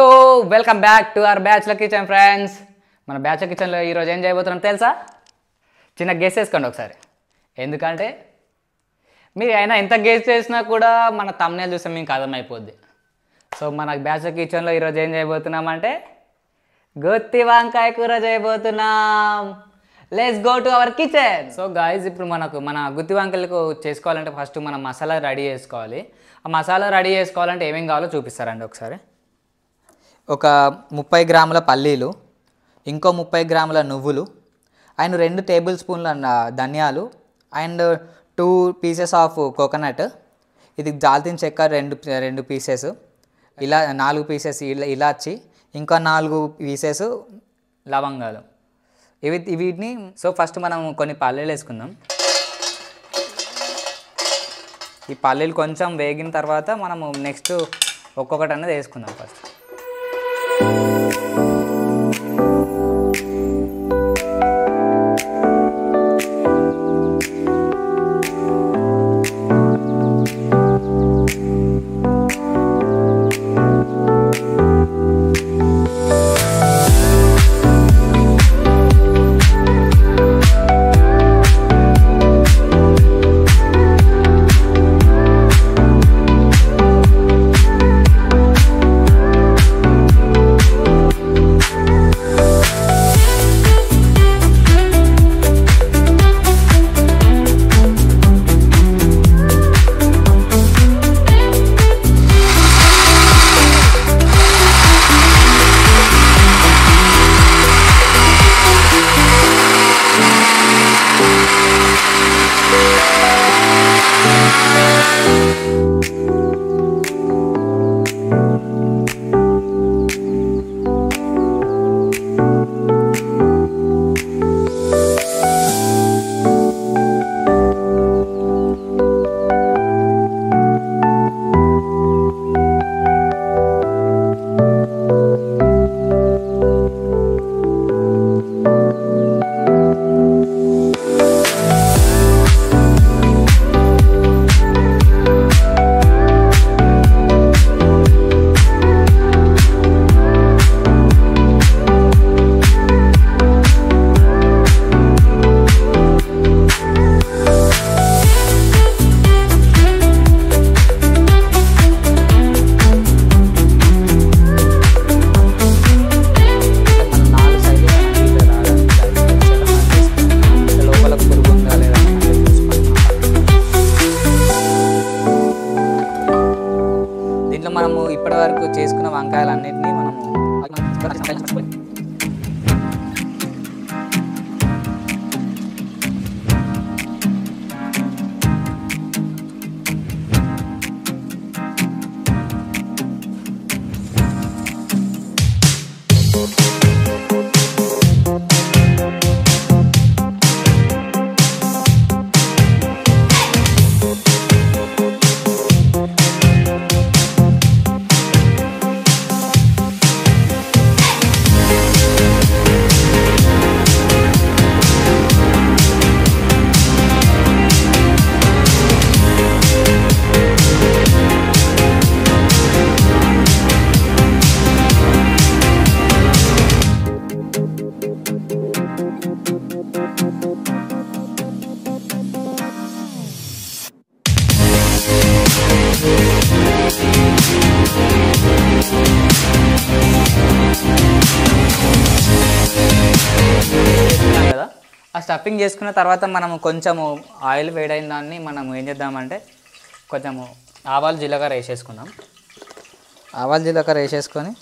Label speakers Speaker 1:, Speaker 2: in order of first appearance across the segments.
Speaker 1: So welcome back to our bachelor kitchen friends. మన bachelor కిచెన్లో ఈరోజు ఏం చేయబోతున్నాం తెలుసా? చిన్న గెస్ వేసుకోండి ఒకసారి. ఎందుకంటే మీరు అయినా ఎంత గెస్ చేసినా కూడా మన thumbnail చూస్తే మీకు అర్థమైపోద్ది. సో మన బ్యాచ్లర్ కిచెన్లో ఈరోజు ఏం చేయబోతున్నామంటే గుత్తి వంకాయ కూర చేయబోతున్నాం. Let's go to our kitchen. So guys, ఇప్పుడు మన గుత్తి వంకాయలకు చేసుకోవాలంటే ఫస్ట్ మనం మసాలా రెడీ చేసుకోవాలి. ఆ మసాలా రెడీ చేసుకోవాలంటే ఏమేం కావాలో చూపిస్తారండి ఒకసారి. ఒక 30 గ్రాముల పల్లీలు, ఇంకో 30 గ్రాముల నువ్వులు, అండ్ 2 టేబుల్ స్పూన్ల ధనియాలు, అండ్ 2 పీసెస్ ఆఫ్ కోకోనట్, ఇది దాల్చిన చెక్క 2 పీసెస్, ఇలా 4 పీసెస్ ఇలాచి, ఇంకా 4 పీసెస్ లవంగాలు, వీటిని. సో ఫస్ట్ మనం కొన్ని పల్లీలు వేసుకుందాం. ఈ పల్లీలు కొంచెం వేగిన తర్వాత మనము నెక్స్ట్ ఒక్కొక్కటి అనేది వేసుకుందాం. ఫస్ట్ మనము ఇప్పటి వరకు చేసుకున్న వంకాయలన్నింటినీ మనము కదా. ఆ స్టఫింగ్ చేసుకున్న తర్వాత మనము కొంచెము ఆయిల్ వేడైన దాన్ని మనం ఏం చేద్దామంటే కొంచెము ఆవాలు జీలకర్ర వేసేసుకుందాం. ఆవాలు జీలకర్ర వేసేసుకొని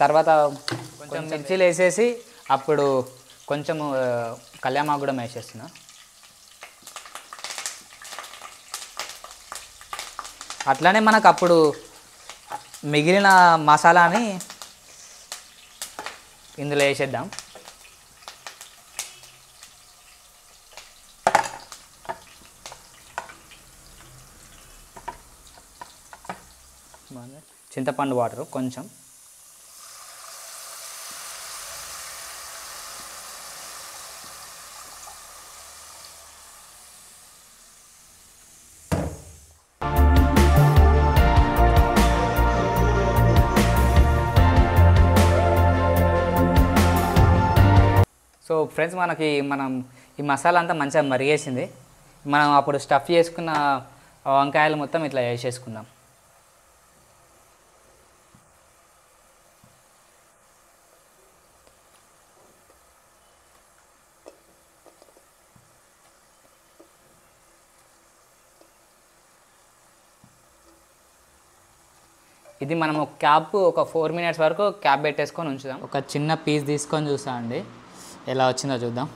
Speaker 1: తర్వాత కొంచెం మిర్చీలు వేసేసి అప్పుడు కొంచెము కళ్యామాకు కూడా వేసేస్తున్నా. అట్లానే మనకు అప్పుడు మిగిలిన మసాలాని ఇందులో వేసేద్దాం. చింతపండు వాటర్ కొంచెం, సో ఫ్రెండ్స్ మనం ఈ మసాలా అంతా మంచిగా మరిగేసింది. మనం అప్పుడు స్టఫ్ చేసుకున్న వంకాయలు మొత్తం ఇట్లా వేసేసుకుందాం. ఇది మనము క్యాప్ ఒక 4 minutes వరకు క్యాప్ పెట్టేసుకొని ఉంచుదాం. ఒక చిన్న పీస్ తీసుకొని చూసా అండి ఎలా వచ్చిందో చూద్దాం.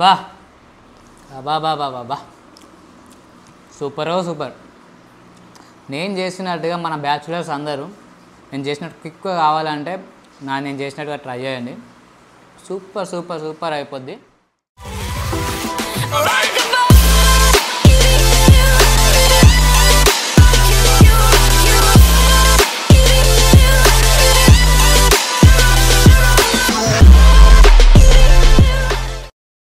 Speaker 1: బా బా బా బా బా బా సూపర్. నేను చేసినట్టుగా మన బ్యాచులర్స్ అందరూ నేను చేసినట్టు క్విక్గా కావాలంటే నేను చేసినట్టుగా ట్రై చేయండి. సూపర్ అయిపోద్ది.